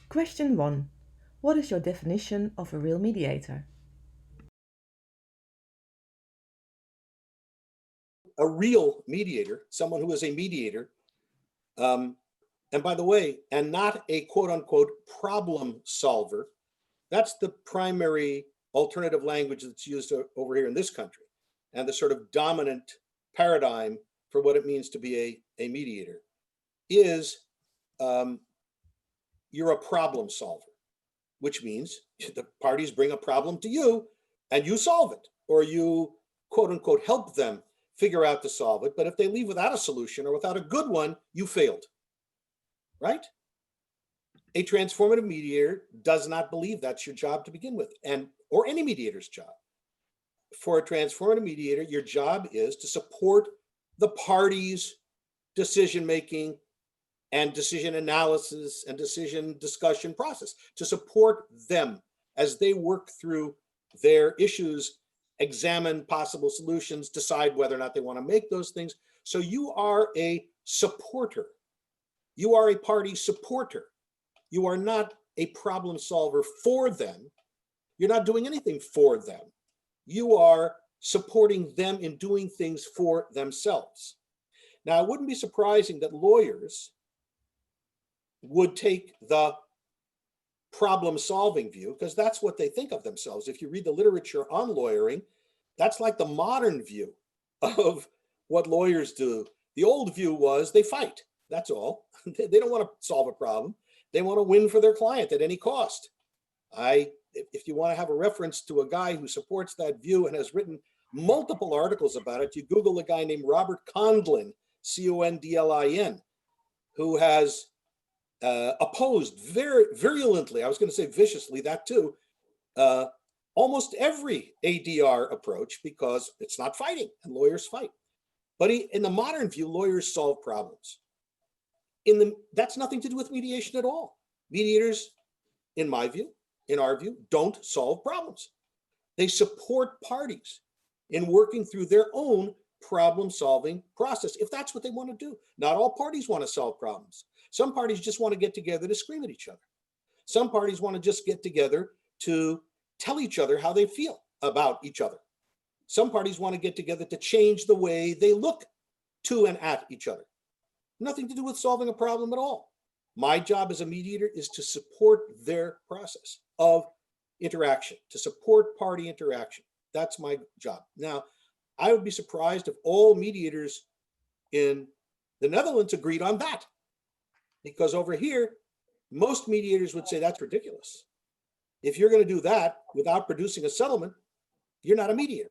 Question 1. What is your definition of a real mediator? A real mediator, someone who is a mediator, and by the way, and not a quote unquote problem solver. That's the primary alternative language that's used over here in this country, and the sort of dominant paradigm for what it means to be a mediator is you're a problem solver, which means the parties bring a problem to you and you solve it, or you quote unquote help them figure out to solve it. But if they leave without a solution or without a good one, you failed, right? A transformative mediator does not believe that's your job to begin with, and or any mediator's job. For a transformative mediator, your job is to support the parties' decision making and decision analysis and decision discussion process, to support them as they work through their issues, examine possible solutions, decide whether or not they want to make those things. So you are a supporter. You are a party supporter. You are not a problem solver for them. You're not doing anything for them. You are supporting them in doing things for themselves. Now, it wouldn't be surprising that lawyers would take the problem-solving view, because that's what they think of themselves. If you read the literature on lawyering, that's like the modern view of what lawyers do. The old view was they fight. That's all. They don't want to solve a problem. They want to win for their client at any cost. If you want to have a reference to a guy who supports that view and has written multiple articles about it, you Google a guy named Robert Condlin, Condlin, who has opposed very virulently, I was going to say viciously, that too, almost every ADR approach, because it's not fighting and lawyers fight. But in the modern view, lawyers solve problems. That's nothing to do with mediation at all. Mediators, in my view, in our view, don't solve problems. They support parties in working through their own problem-solving process, if that's what they want to do. Not all parties want to solve problems. Some parties just want to get together to scream at each other. Some parties want to just get together to tell each other how they feel about each other. Some parties want to get together to change the way they look to and at each other. Nothing to do with solving a problem at all. My job as a mediator is to support their process of interaction, to support party interaction. That's my job. Now, I would be surprised if all mediators in the Netherlands agreed on that, because over here, most mediators would say that's ridiculous. If you're going to do that without producing a settlement, you're not a mediator,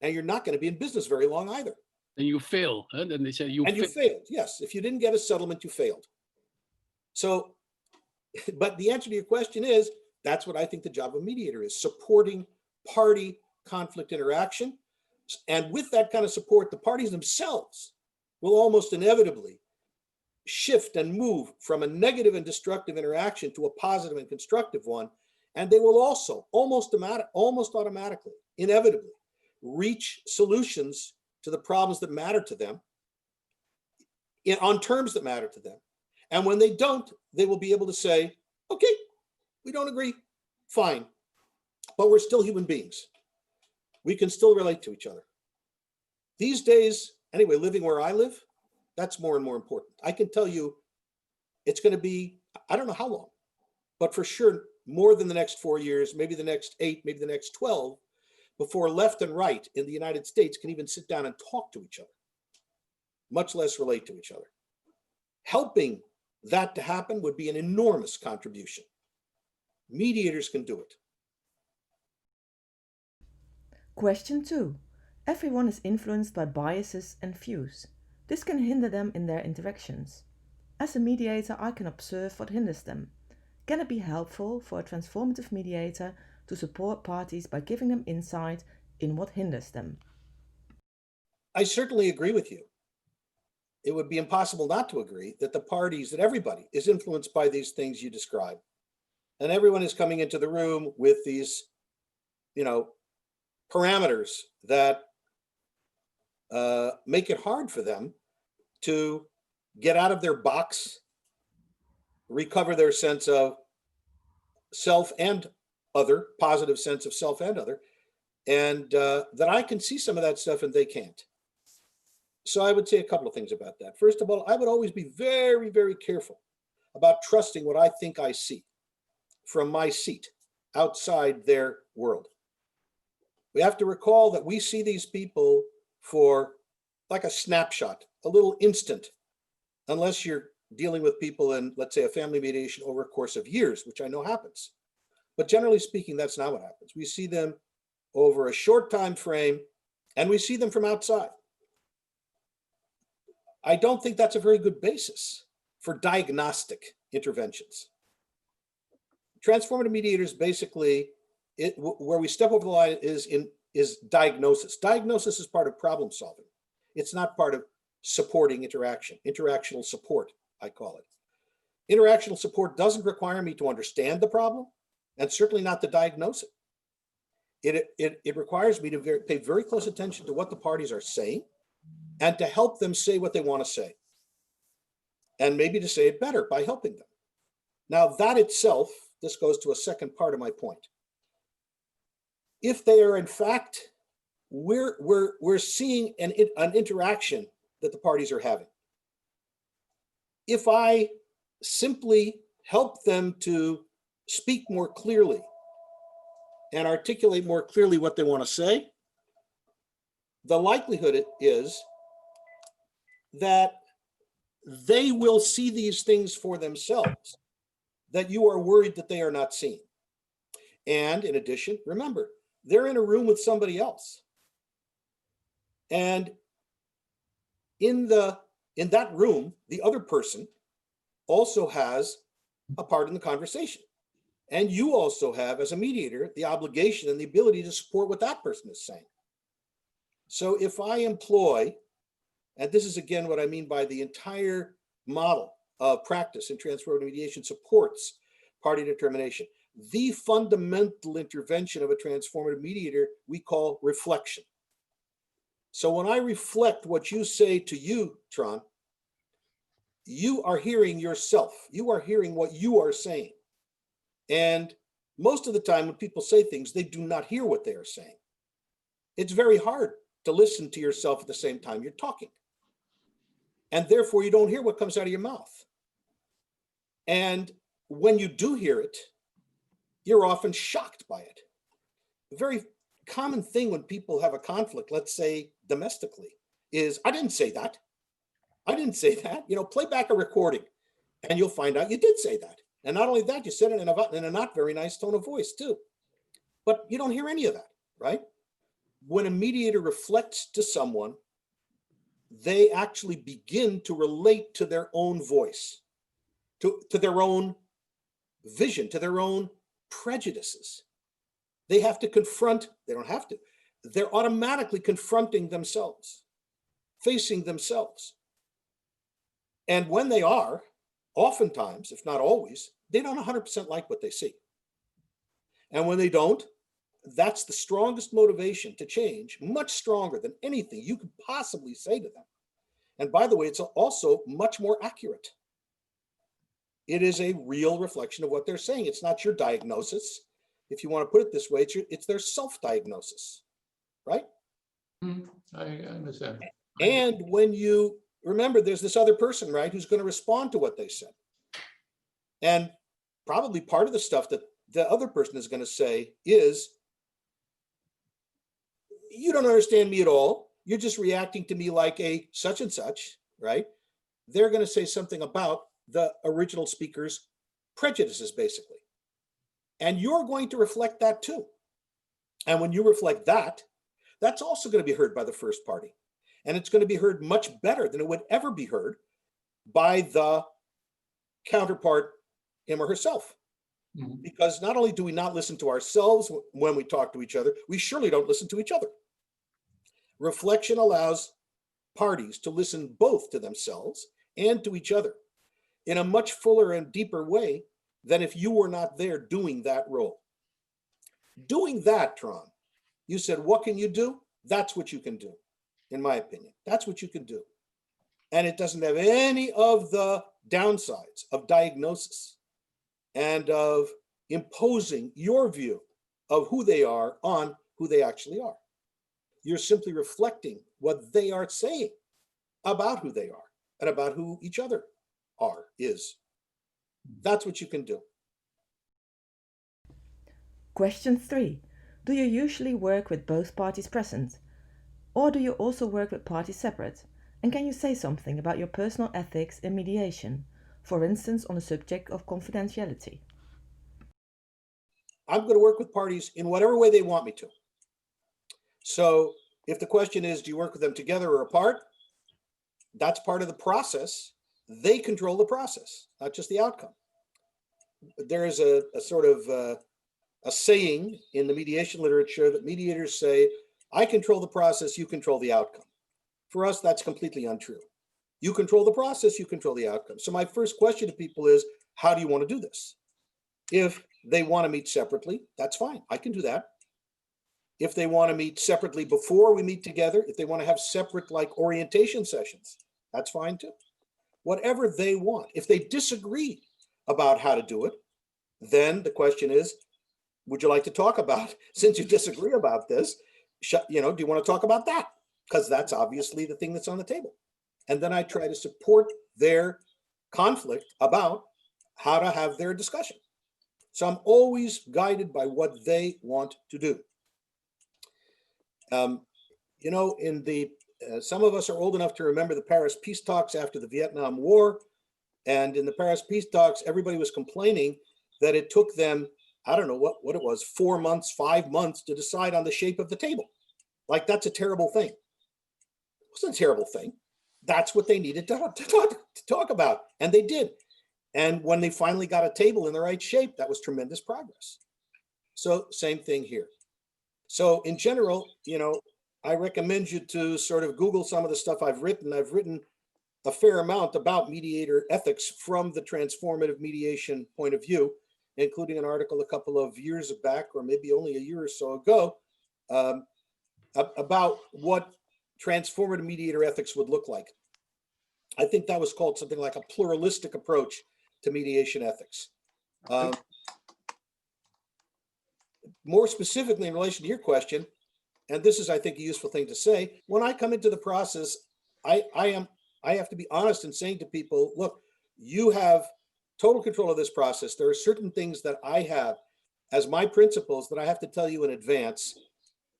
and you're not going to be in business very long either. And you fail. Huh? Then they say you failed. Yes, if you didn't get a settlement, you failed. So, but the answer to your question is, that's what I think the job of a mediator is: supporting party conflict interaction. And with that kind of support, the parties themselves will almost inevitably shift and move from a negative and destructive interaction to a positive and constructive one. And they will also almost automatically, inevitably, reach solutions to the problems that matter to them on terms that matter to them. And when they don't, they will be able to say, okay, we don't agree, fine, but we're still human beings. We can still relate to each other. These days, anyway, living where I live, that's more and more important. I can tell you it's going to be, I don't know how long, but for sure more than the next 4 years, maybe the next 8, maybe the next 12, before left and right in the United States can even sit down and talk to each other, much less relate to each other. Helping that to happen would be an enormous contribution. Mediators can do it. Question 2. Everyone is influenced by biases and views. This can hinder them in their interactions. As a mediator, I can observe what hinders them. Can it be helpful for a transformative mediator to support parties by giving them insight in what hinders them? I certainly agree with you. It would be impossible not to agree that the parties, that everybody is influenced by these things you describe. And everyone is coming into the room with these, parameters that make it hard for them to get out of their box, recover their sense of self and other, positive sense of self and other, and that I can see some of that stuff and they can't. So I would say a couple of things about that. First of all, I would always be very, very careful about trusting what I think I see from my seat outside their world. We have to recall that we see these people for like a snapshot, a little instant, unless you're dealing with people in, let's say, a family mediation over a course of years, which I know happens. But generally speaking, that's not what happens. We see them over a short time frame, and we see them from outside. I don't think that's a very good basis for diagnostic interventions. Transformative mediators basically, where we step over the line is diagnosis. Diagnosis is part of problem solving. It's not part of supporting interaction, interactional support, I call it. Interactional support doesn't require me to understand the problem, and certainly not to diagnose it. It requires me to pay very close attention to what the parties are saying and to help them say what they want to say, and maybe to say it better by helping them. Now, that itself, this goes to a second part of my point. If they are in fact, we're seeing an interaction that the parties are having. If I simply help them to speak more clearly and articulate more clearly what they want to say, the likelihood is that they will see these things for themselves that you are worried that they are not seeing. And in addition, remember, they're in a room with somebody else. And in that room, the other person also has a part in the conversation. And you also have, as a mediator, the obligation and the ability to support what that person is saying. So if I employ, and this is again what I mean by the entire model of practice in transformative mediation supports party determination, the fundamental intervention of a transformative mediator we call reflection. So when I reflect what you say to you, Tron, you are hearing yourself. You are hearing what you are saying. And most of the time when people say things, they do not hear what they are saying. It's very hard to listen to yourself at the same time you're talking. And therefore you don't hear what comes out of your mouth. And when you do hear it, you're often shocked by it. A very common thing when people have a conflict, let's say domestically, is, I didn't say that. I didn't say that. Play back a recording and you'll find out you did say that. And not only that, you said it in a not very nice tone of voice too. But you don't hear any of that, right? When a mediator reflects to someone, they actually begin to relate to their own voice, to their own vision, to their own prejudices. They have to confront, they don't have to, they're automatically confronting themselves, facing themselves. And when they are, oftentimes, if not always, they don't 100% like what they see. And when they don't, that's the strongest motivation to change, much stronger than anything you could possibly say to them. And by the way, it's also much more accurate. It is a real reflection of what they're saying. It's not your diagnosis. If you want to put it this way, it's their self-diagnosis, right? I understand. And when you remember, there's this other person, right, who's going to respond to what they said. And probably part of the stuff that the other person is going to say is, you don't understand me at all. You're just reacting to me like a such and such, right? They're going to say something about the original speaker's prejudices, basically. And you're going to reflect that too. And when you reflect that, that's also going to be heard by the first party. And it's going to be heard much better than it would ever be heard by the counterpart, him or herself. Mm-hmm. Because not only do we not listen to ourselves when we talk to each other, we surely don't listen to each other. Reflection allows parties to listen both to themselves and to each other in a much fuller and deeper way than if you were not there doing that role. Doing that, Tron, you said, what can you do? That's what you can do, in my opinion. That's what you can do. And it doesn't have any of the downsides of diagnosis and of imposing your view of who they are on who they actually are. You're simply reflecting what they are saying about who they are and about who each other is. That's what you can do. Question 3. Do you usually work with both parties present? Or do you also work with parties separate? And can you say something about your personal ethics in mediation, for instance on the subject of confidentiality? I'm going to work with parties in whatever way they want me to. So if the question is, do you work with them together or apart? That's part of the process. They control the process, not just the outcome. There is a sort of a saying in the mediation literature that mediators say, I control the process, you control the outcome. For us, that's completely untrue. You control the process, you control the outcome. So my first question to people is, how do you want to do this? If they want to meet separately, that's fine. I can do that. If they want to meet separately before we meet together, if they want to have separate like orientation sessions, that's fine too. Whatever they want. If they disagree about how to do it, then the question is, would you like to talk about, since you disagree about this, do you want to talk about that? Because that's obviously the thing that's on the table. And then I try to support their conflict about how to have their discussion. So I'm always guided by what they want to do. Some of us are old enough to remember the Paris peace talks after the Vietnam War. And in the Paris peace talks, everybody was complaining that it took them, I don't know what it was, 4 months, 5 months to decide on the shape of the table. Like, that's a terrible thing. It wasn't a terrible thing. That's what they needed to talk about. And they did. And when they finally got a table in the right shape, that was tremendous progress. So same thing here. So in general, I recommend you to sort of Google some of the stuff I've written. I've written a fair amount about mediator ethics from the transformative mediation point of view, including an article a couple of years back, or maybe only a year or so ago, about what transformative mediator ethics would look like. I think that was called something like a pluralistic approach to mediation ethics. More specifically in relation to your question, and this is, I think, a useful thing to say, when I come into the process, I have to be honest in saying to people, look, you have total control of this process. There are certain things that I have as my principles that I have to tell you in advance,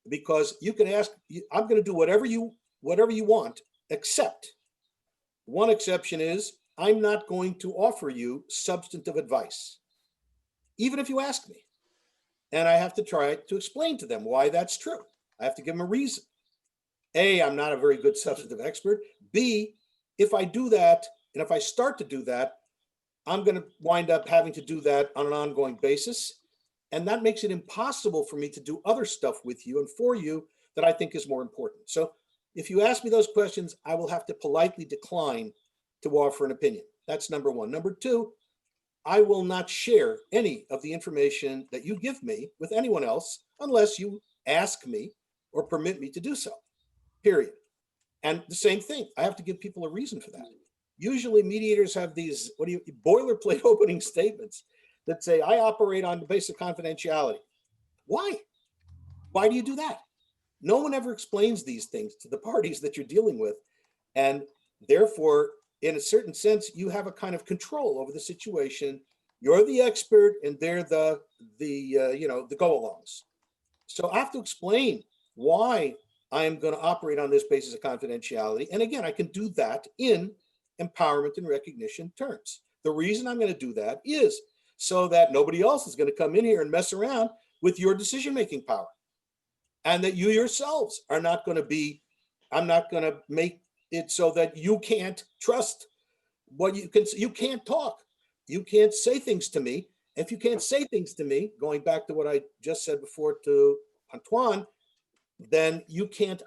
because you can ask, I'm going to do whatever you want, except one exception is I'm not going to offer you substantive advice, even if you ask me. And I have to try to explain to them why that's true. I have to give them a reason. A, I'm not a very good substantive expert. B, if I do that, and if I start to do that, I'm going to wind up having to do that on an ongoing basis. And that makes it impossible for me to do other stuff with you and for you that I think is more important. So if you ask me those questions, I will have to politely decline to offer an opinion. That's number one. Number two, I will not share any of the information that you give me with anyone else unless you ask me or permit me to do so, period. And the same thing, I have to give people a reason for that. Usually mediators have these, boilerplate opening statements that say, I operate on the basis of confidentiality. Why? Why do you do that? No one ever explains these things to the parties that you're dealing with. And therefore, in a certain sense, you have a kind of control over the situation. You're the expert and they're the go-alongs. So I have to explain why I am going to operate on this basis of confidentiality. And again, I can do that in empowerment and recognition terms. The reason I'm going to do that is so that nobody else is going to come in here and mess around with your decision-making power. And that you yourselves are not going to be, I'm not going to make it so that you can't trust what you can't talk. You can't say things to me. If you can't say things to me, going back to what I just said before to Antoine, then you can't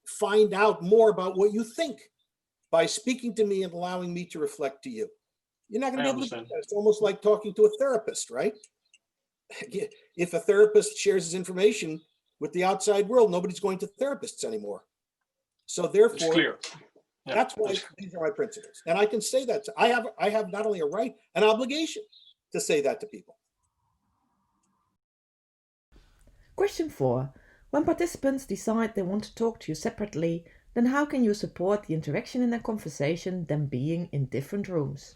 find out more about what you think by speaking to me and allowing me to reflect to you. You're not going to be able to do that. It's almost like talking to a therapist, right? If a therapist shares his information with the outside world, nobody's going to therapists anymore. So therefore, that's why these are my principles. And I can say that. I have not only a right, an obligation to say that to people. Question 4. When participants decide they want to talk to you separately, then how can you support the interaction in their conversation them being in different rooms?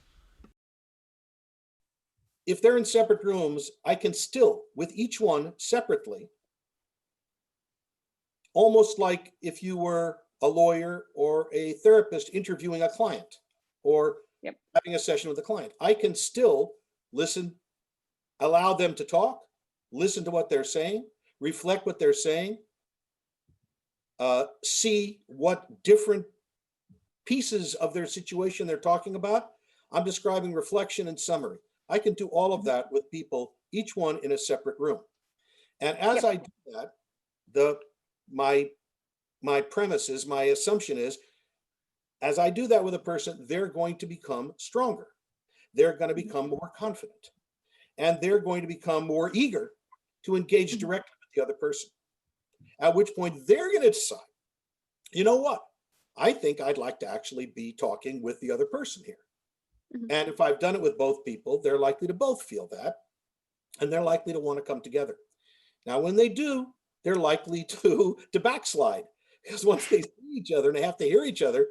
If they're in separate rooms, I can still, with each one separately, almost like if you were a lawyer or a therapist interviewing a client or having a session with a client, I can still listen, allow them to talk, listen to what they're saying, reflect what they're saying, see what different pieces of their situation they're talking about. I'm describing reflection and summary. I can do all of that with people, each one in a separate room. And as I do that, my premise is, my assumption is, as I do that with a person, they're going to become stronger. They're going to become more confident. And they're going to become more eager to engage directly with the other person. At which point they're going to decide, you know what? I think I'd like to actually be talking with the other person here. And if I've done it with both people, they're likely to both feel that, and they're likely to want to come together. Now, when they do, they're likely to backslide, because once they see each other and they have to hear each other,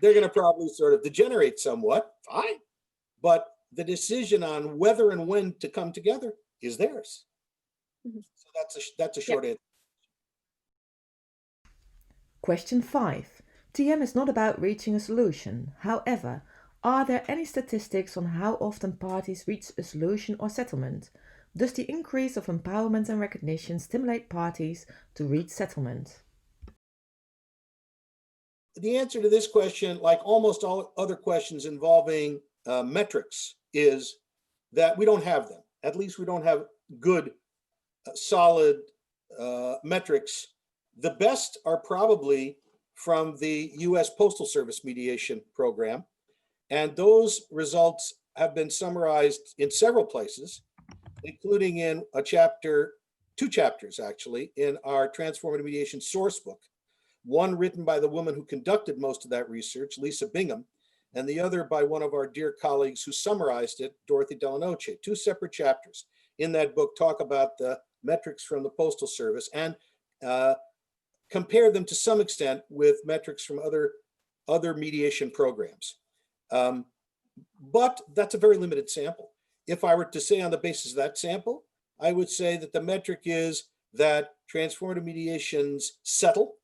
they're going to probably sort of degenerate somewhat. Fine. But the decision on whether and when to come together is theirs. So that's a short answer. Question 5. TM is not about reaching a solution. However, are there any statistics on how often parties reach a solution or settlement? Does the increase of empowerment and recognition stimulate parties to reach settlement? The answer to this question, like almost all other questions involving metrics, is that we don't have them. At least we don't have good, solid metrics. The best are probably from the US Postal Service mediation program. And those results have been summarized in several places, including in two chapters actually, in our Transformative Mediation source book. One written by the woman who conducted most of that research, Lisa Bingham, and the other by one of our dear colleagues who summarized it, Dorothy Delanoche. Two separate chapters in that book talk about the metrics from the Postal Service and compare them to some extent with metrics from other mediation programs. But that's a very limited sample. If I were to say on the basis of that sample, I would say that the metric is that transformative mediations settle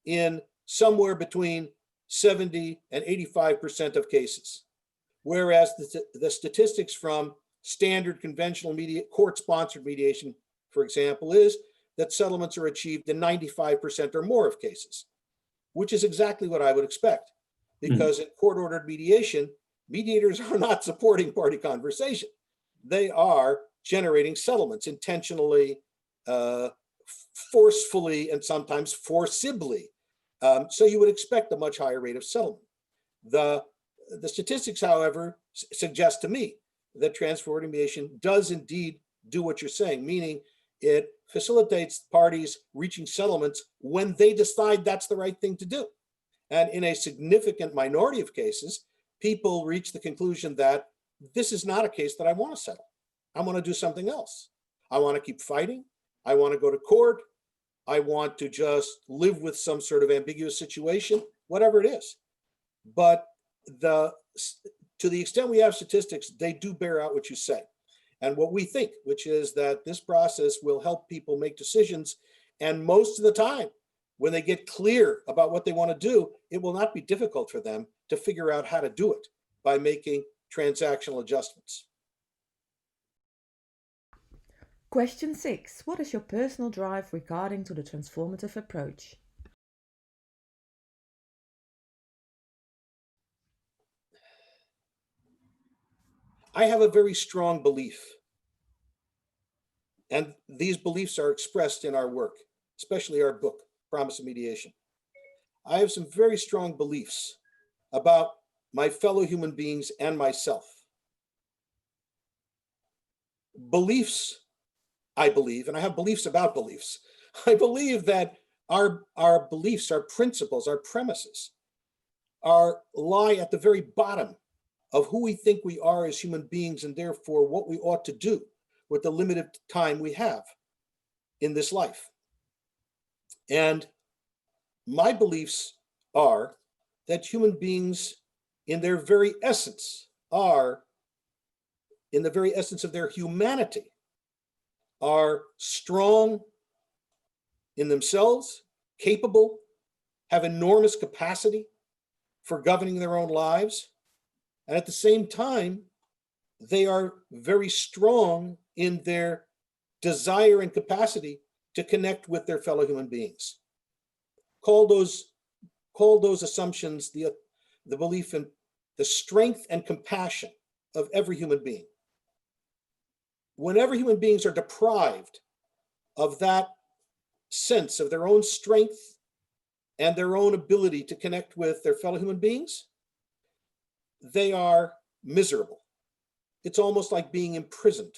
in somewhere between 70 and 85% of cases. Whereas the statistics from standard conventional court-sponsored mediation, for example, is that settlements are achieved in 95% or more of cases, which is exactly what I would expect. Because in court-ordered mediation, mediators are not supporting party conversation. They are generating settlements intentionally, forcefully, and sometimes forcibly. So you would expect a much higher rate of settlement. The statistics, however, suggest to me that transformative mediation does indeed do what you're saying, meaning it facilitates parties reaching settlements when they decide that's the right thing to do. And in a significant minority of cases, people reach the conclusion that this is not a case that I want to settle. I want to do something else. I want to keep fighting. I want to go to court. I want to just live with some sort of ambiguous situation, whatever it is. But to the extent we have statistics, they do bear out what you say. And what we think, which is that this process will help people make decisions. And most of the time, when they get clear about what they want to do, it will not be difficult for them to figure out how to do it by making transactional adjustments. Question 6. What is your personal drive regarding to the transformative approach? I have a very strong belief, and these beliefs are expressed in our work, especially our book, Promise of Mediation. I have some very strong beliefs about my fellow human beings and myself. Beliefs, I believe, and I have beliefs about beliefs. I believe that our beliefs, our principles, our premises lie at the very bottom of who we think we are as human beings, and therefore what we ought to do with the limited time we have in this life. And my beliefs are that human beings in their very essence in the very essence of their humanity, are strong in themselves, capable, have enormous capacity for governing their own lives. And at the same time, they are very strong in their desire and capacity to connect with their fellow human beings. Call those assumptions the belief in the strength and compassion of every human being. Whenever human beings are deprived of that sense of their own strength and their own ability to connect with their fellow human beings, they are miserable. It's almost like being imprisoned.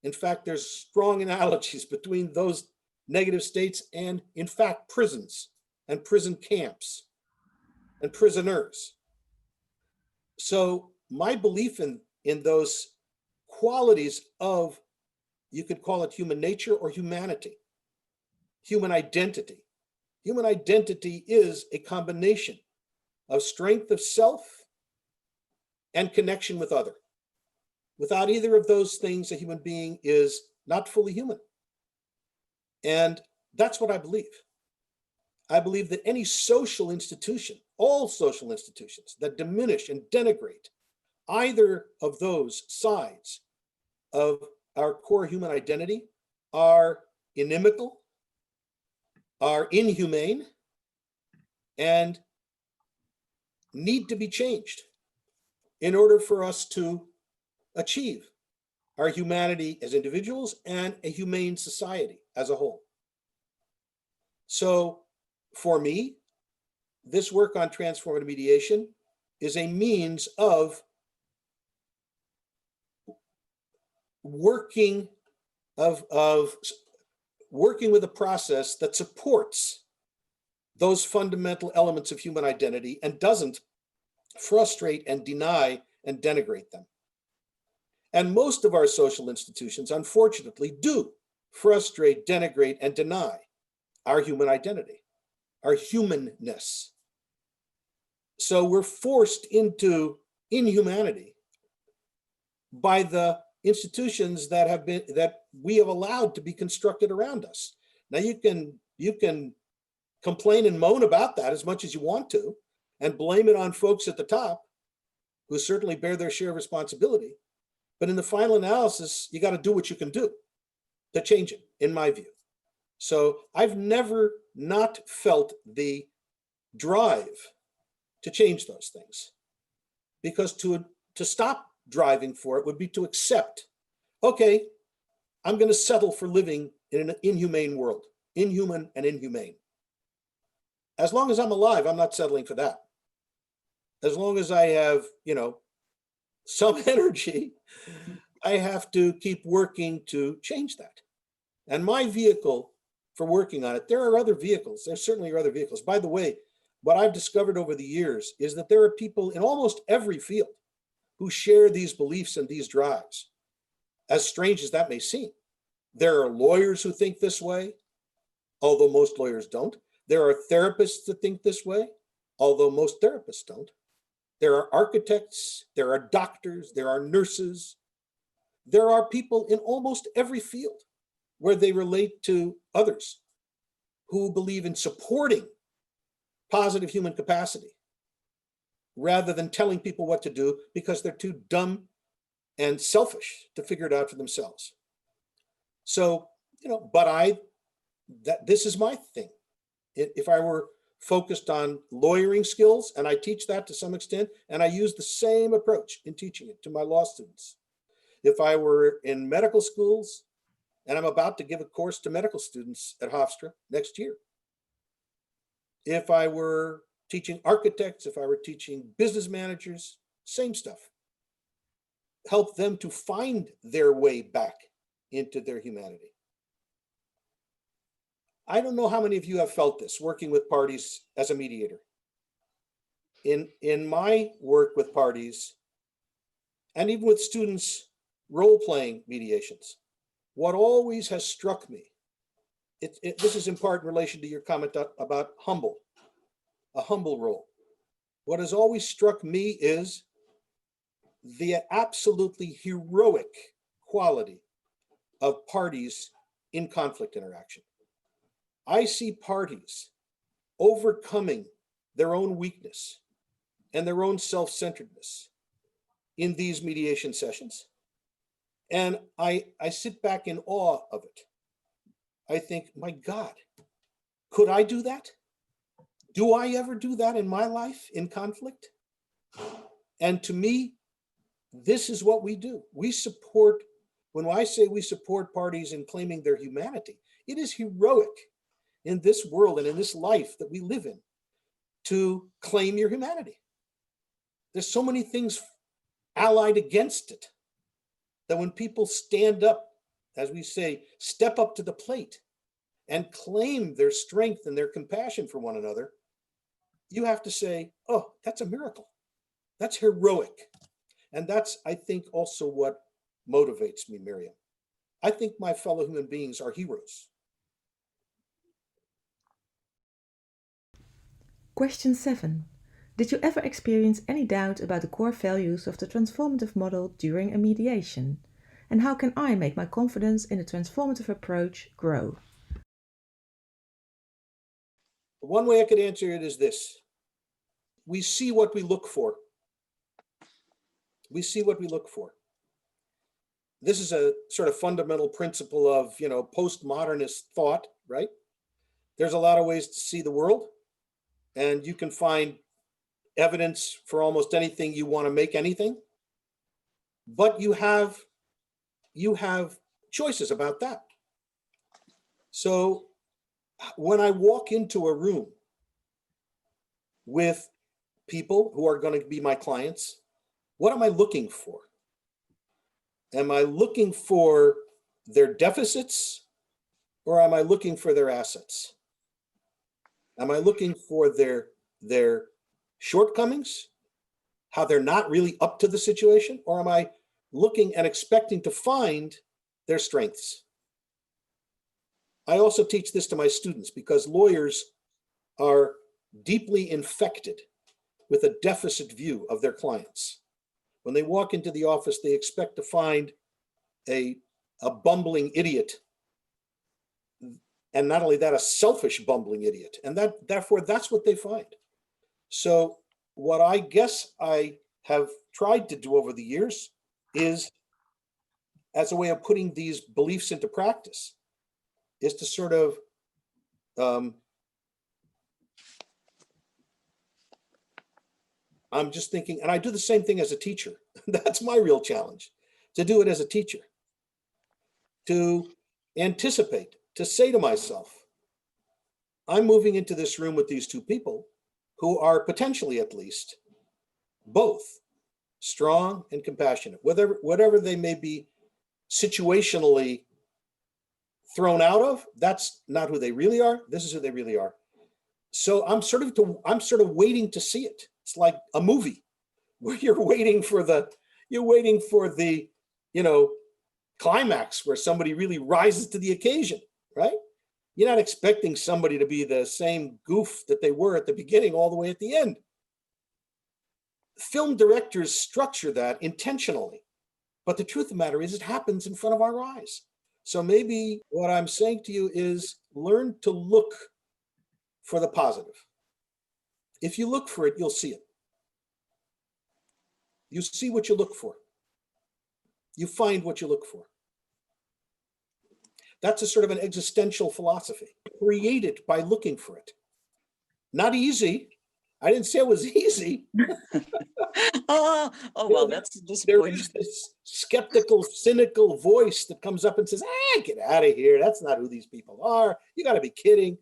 In fact, there's strong analogies between those negative states and, in fact, prisons and prison camps and prisoners. So my belief in those qualities of, you could call it human nature or humanity, human identity. Human identity is a combination of strength of self and connection with other. Without either of those things, a human being is not fully human. And that's what I believe. I believe that any social institution, all social institutions that diminish and denigrate either of those sides of our core human identity are inimical, are inhumane, and need to be changed in order for us to achieve our humanity as individuals and a humane society as a whole. So for me, this work on transformative mediation is a means of working with a process that supports those fundamental elements of human identity and doesn't frustrate and deny and denigrate them. And most of our social institutions, unfortunately, do frustrate, denigrate, and deny our human identity, our humanness. So we're forced into inhumanity by the institutions that we have allowed to be constructed around us. Now you can complain and moan about that as much as you want to, and blame it on folks at the top who certainly bear their share of responsibility. But in the final analysis, you got to do what you can do to change it, in my view. So I've never not felt the drive to change those things, because to stop driving for it would be to accept, okay, I'm going to settle for living in an inhumane world, inhuman and inhumane. As long as I'm alive, I'm not settling for that. As long as I have, some energy, I have to keep working to change that. And my vehicle for working on it, there are other vehicles. There certainly are other vehicles. By the way, what I've discovered over the years is that there are people in almost every field who share these beliefs and these drives, as strange as that may seem. There are lawyers who think this way, although most lawyers don't. There are therapists that think this way, although most therapists don't. There are architects, there are doctors, there are nurses. There are people in almost every field where they relate to others who believe in supporting positive human capacity rather than telling people what to do because they're too dumb and selfish to figure it out for themselves. So, this is my thing. If I were focused on lawyering skills, and I teach that to some extent, and I use the same approach in teaching it to my law students. If I were in medical schools, and I'm about to give a course to medical students at Hofstra next year. If I were teaching architects, if I were teaching business managers, same stuff. Help them to find their way back into their humanity. I don't know how many of you have felt this working with parties as a mediator. In my work with parties, and even with students role-playing mediations, what always has struck me this is in part in relation to your comment about a humble role. What has always struck me is the absolutely heroic quality of parties in conflict interaction. I see parties overcoming their own weakness and their own self-centeredness in these mediation sessions. And I sit back in awe of it. I think, my God, could I do that? Do I ever do that in my life in conflict? And to me, this is what we do. We support, when I say we support parties in claiming their humanity, it is heroic in this world and in this life that we live in to claim your humanity. There's so many things allied against it that when people stand up, as we say, step up to the plate and claim their strength and their compassion for one another, you have to say, oh, that's a miracle. That's heroic. And that's, I think, also what motivates me, Miriam. I think my fellow human beings are heroes. Question 7. Did you ever experience any doubt about the core values of the transformative model during a mediation? And how can I make my confidence in the transformative approach grow? One way I could answer it is this. We see what we look for. We see what we look for. This is a sort of fundamental principle of, postmodernist thought, right? There's a lot of ways to see the world, and you can find evidence for almost anything you want to make anything. But you have choices about that. So when I walk into a room with people who are going to be my clients, what am I looking for? Am I looking for their deficits, or am I looking for their assets? Am I looking for their shortcomings, how they're not really up to the situation, or am I looking and expecting to find their strengths? I also teach this to my students because lawyers are deeply infected with a deficit view of their clients. When they walk into the office, they expect to find a bumbling idiot. And not only that, a selfish bumbling idiot. And therefore, that's what they find. So what I guess I have tried to do over the years is, as a way of putting these beliefs into practice, is to sort of I'm just thinking, and I do the same thing as a teacher. That's my real challenge, to do it as a teacher, to anticipate, to say to myself, I'm moving into this room with these two people who are potentially, at least, both strong and compassionate, whatever they may be situationally thrown out of. That's not who they really are. This is who they really are. So I'm sort of waiting to see it. It's like a movie where you're waiting for the climax where somebody really rises to the occasion, right? You're not expecting somebody to be the same goof that they were at the beginning all the way at the end. Film directors structure that intentionally, but the truth of the matter is it happens in front of our eyes. So maybe what I'm saying to you is learn to look for the positive. If you look for it, you'll see it. You see what you look for. You find what you look for. That's a sort of an existential philosophy, created by looking for it. Not easy. I didn't say it was easy. Well, that's There disappointing. is this skeptical, cynical voice that comes up and says, get out of here. That's not who these people are. You got to be kidding.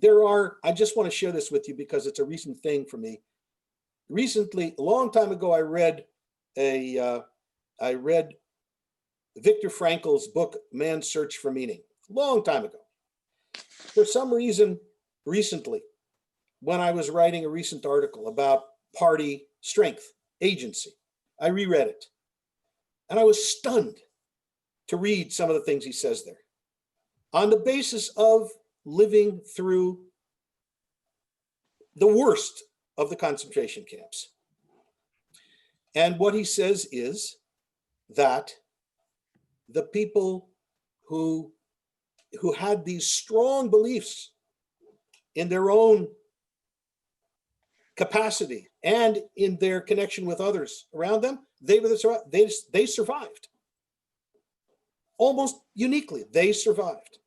I just want to share this with you because it's a recent thing for me. Recently, a long time ago, I read Viktor Frankl's book, Man's Search for Meaning, long time ago. For some reason, recently, when I was writing a recent article about party strength, agency, I reread it. And I was stunned to read some of the things he says there. on the basis of living through the worst of the concentration camps. And what he says is that the people who had these strong beliefs in their own capacity and in their connection with others around them, they survived. Almost uniquely, they survived.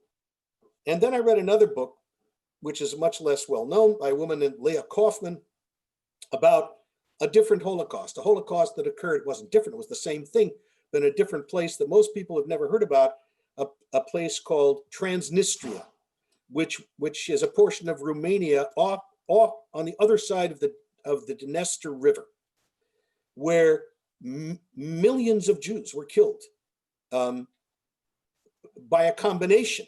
And then I read another book, which is much less well known, by a woman named Leah Kaufman, about a different Holocaust, a Holocaust that occurred. It wasn't different, it was the same thing, but in a different place that most people have never heard about, a place called Transnistria, which is a portion of Romania off on the other side of the Dniester River, where millions of Jews were killed by a combination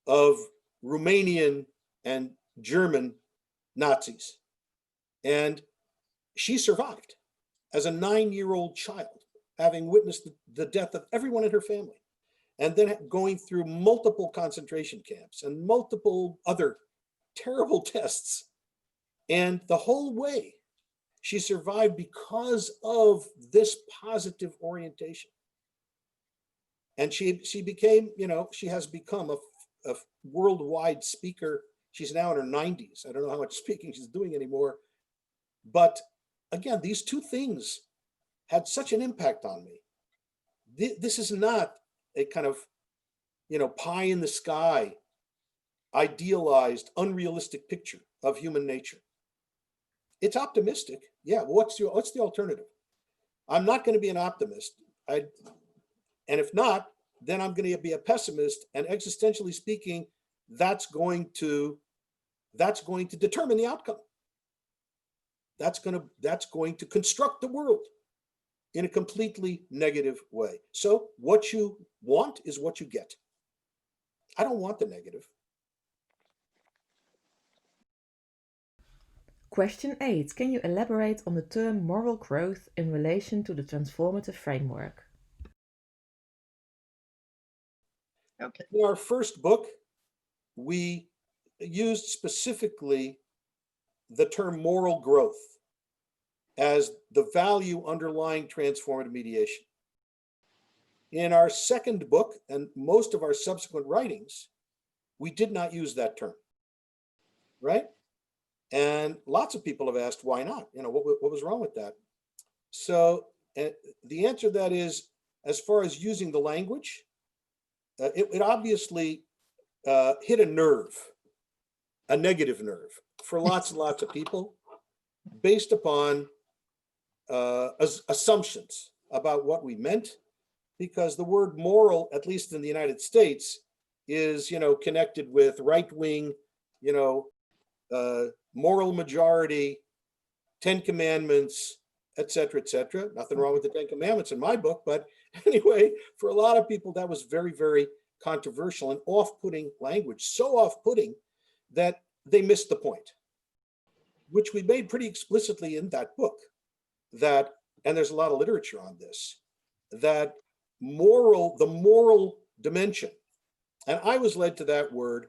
of Romanian and German Nazis. And she survived as a 9-year-old child, having witnessed the death of everyone in her family, and then going through multiple concentration camps and multiple other terrible tests. And the whole way she survived because of this positive orientation. And she became, she has become a worldwide speaker. She's now in her 90s. I don't know how much speaking she's doing anymore. But again, these two things had such an impact on me. This is not a kind of, pie in the sky, idealized, unrealistic picture of human nature. It's optimistic. Yeah, what's the alternative? I'm not going to be an optimist. And if not, then I'm going to be a pessimist. And existentially speaking, that's going to determine the outcome. That's going to construct the world in a completely negative way. So what you want is what you get. I don't want the negative. Question 8. Can you elaborate on the term moral growth in relation to the transformative framework? Okay. In our first book, we used specifically the term moral growth as the value underlying transformative mediation. In our second book, and most of our subsequent writings, we did not use that term, right? And lots of people have asked, why not? What was wrong with that? So the answer to that is, as far as using the language, it obviously hit a nerve, a negative nerve, for lots and lots of people, based upon assumptions about what we meant, because the word moral, at least in the United States, is connected with right-wing, moral majority, 10 Commandments, et cetera, et cetera. Nothing wrong with the 10 Commandments in my book, but anyway, for a lot of people, that was very, very controversial and off-putting language, so off-putting that they missed the point, which we made pretty explicitly in that book, that, and there's a lot of literature on this, that the moral dimension, and I was led to that word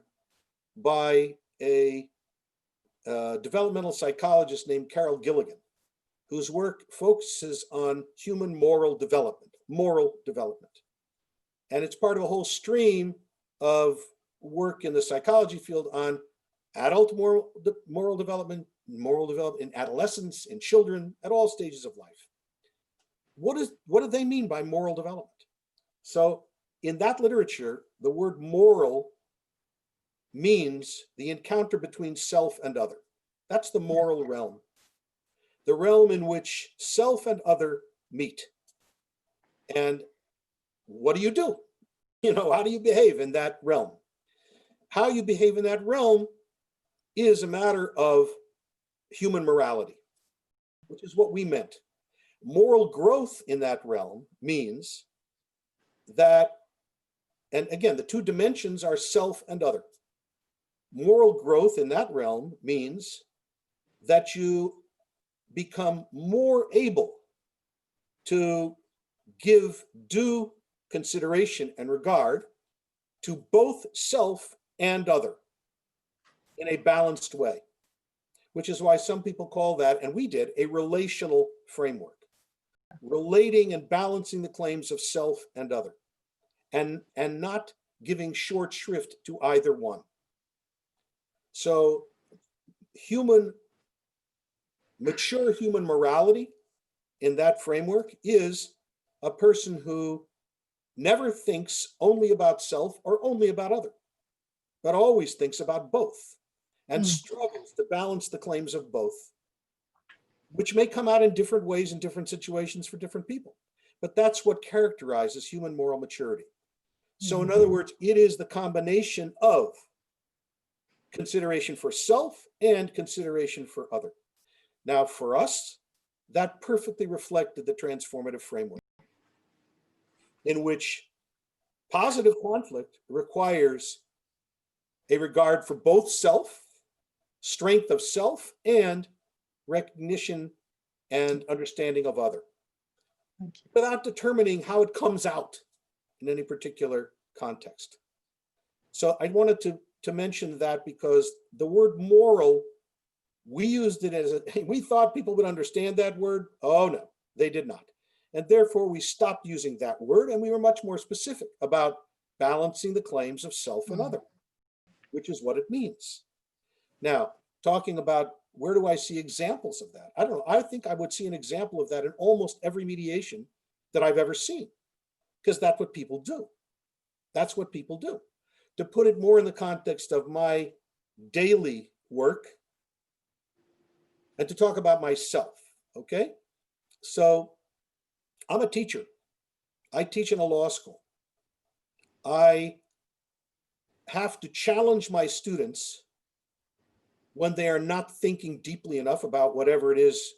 by a developmental psychologist named Carol Gilligan, whose work focuses on human moral development. And it's part of a whole stream of work in the psychology field on adult moral development in adolescence, in children, at all stages of life. What do they mean by moral development? So in that literature, the word moral means the encounter between self and other. That's the moral realm, the realm in which self and other meet. And what do you do? How do you behave in that realm? How you behave in that realm is a matter of human morality, which is what we meant. Moral growth in that realm means that, and again, the two dimensions are self and other. Moral growth in that realm means that you become more able to give due consideration and regard to both self and other in a balanced way, which is why some people call that, and we did, a relational framework, relating and balancing the claims of self and other, and not giving short shrift to either one. So mature human morality in that framework is a person who never thinks only about self or only about other, but always thinks about both and struggles to balance the claims of both, which may come out in different ways in different situations for different people. But that's what characterizes human moral maturity. So in other words, it is the combination of consideration for self and consideration for other. Now, for us, that perfectly reflected the transformative framework, in which positive conflict requires a regard for both self, strength of self, and recognition and understanding of other, without determining how it comes out in any particular context. So I wanted to mention that because the word moral, we used it as we thought people would understand that word. Oh no, they did not. And therefore we stopped using that word, and we were much more specific about balancing the claims of self and other, which is what it means. Now, talking about where do I see examples of that? I don't know. I think I would see an example of that in almost every mediation that I've ever seen, because that's what people do. That's what people do. To put it more in the context of my daily work and to talk about myself, okay? So I'm a teacher. I teach in a law school. I have to challenge my students when they are not thinking deeply enough about whatever it is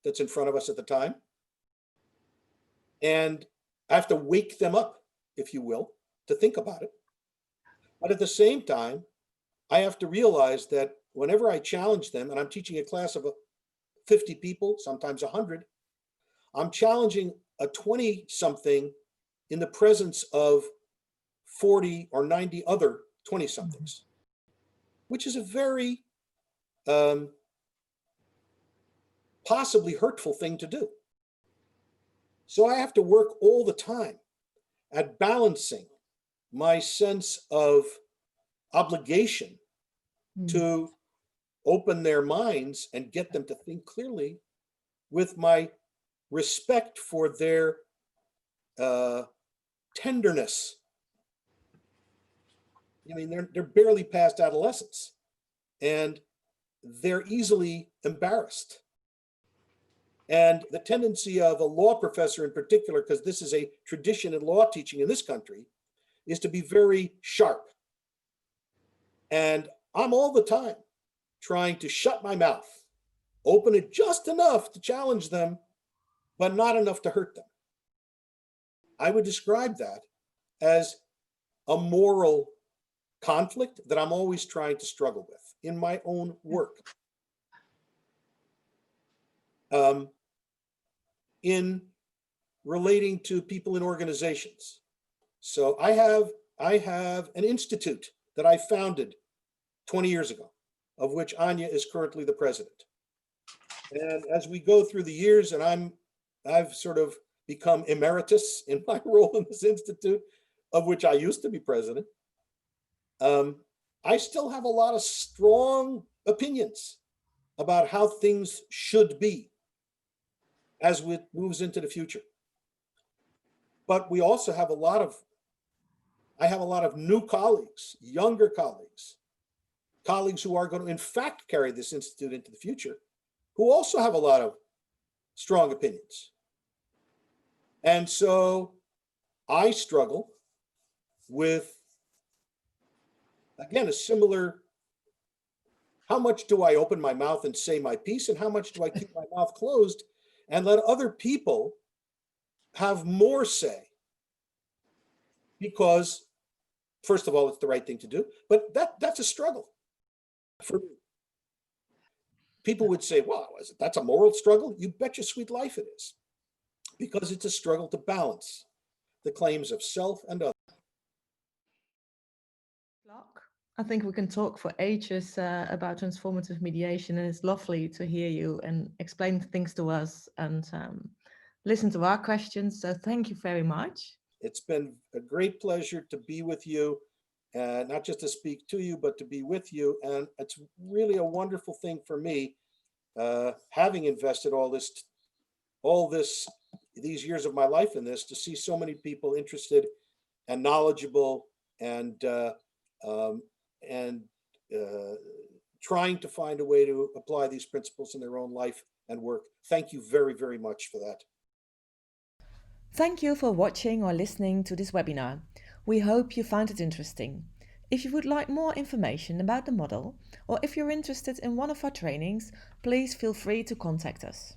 that's in front of us at the time. And I have to wake them up, if you will, to think about it. But at the same time, I have to realize that whenever I challenge them, and I'm teaching a class of 50 people, sometimes 100, I'm challenging a 20-something in the presence of 40 or 90 other 20-somethings, which is a very possibly hurtful thing to do. So I have to work all the time at balancing my sense of obligation to open their minds and get them to think clearly with my respect for their tenderness. I mean, they're barely past adolescence, and they're easily embarrassed. And the tendency of a law professor in particular, because this is a tradition in law teaching in this country, is to be very sharp. And I'm all the time trying to shut my mouth, open it just enough to challenge them, but not enough to hurt them. I would describe that as a moral conflict that I'm always trying to struggle with in my own work. In relating to people in organizations. So I have an institute that I founded 20 years ago, of which Anya is currently the president. And as we go through the years, and I've sort of become emeritus in my role in this institute, of which I used to be president, I still have a lot of strong opinions about how things should be as it moves into the future. But we also have I have a lot of new colleagues, younger colleagues who are going to in fact carry this institute into the future, who also have a lot of strong opinions. And so I struggle with, again, a similar, how much do I open my mouth and say my piece, and how much do I keep my mouth closed and let other people have more say? Because, first of all, it's the right thing to do, but that's a struggle for me. People would say, well, that's a moral struggle? You bet your sweet life it is, because it's a struggle to balance the claims of self and others. I think we can talk for ages about transformative mediation, and it's lovely to hear you and explain things to us and listen to our questions. So thank you very much. It's been a great pleasure to be with you, not just to speak to you, but to be with you. And it's really a wonderful thing for me, having invested these years of my life in this, to see so many people interested and knowledgeable and trying to find a way to apply these principles in their own life and work. Thank you very, very much for that. Thank you for watching or listening to this webinar. We hope you found it interesting. If you would like more information about the model, or if you're interested in one of our trainings, please feel free to contact us.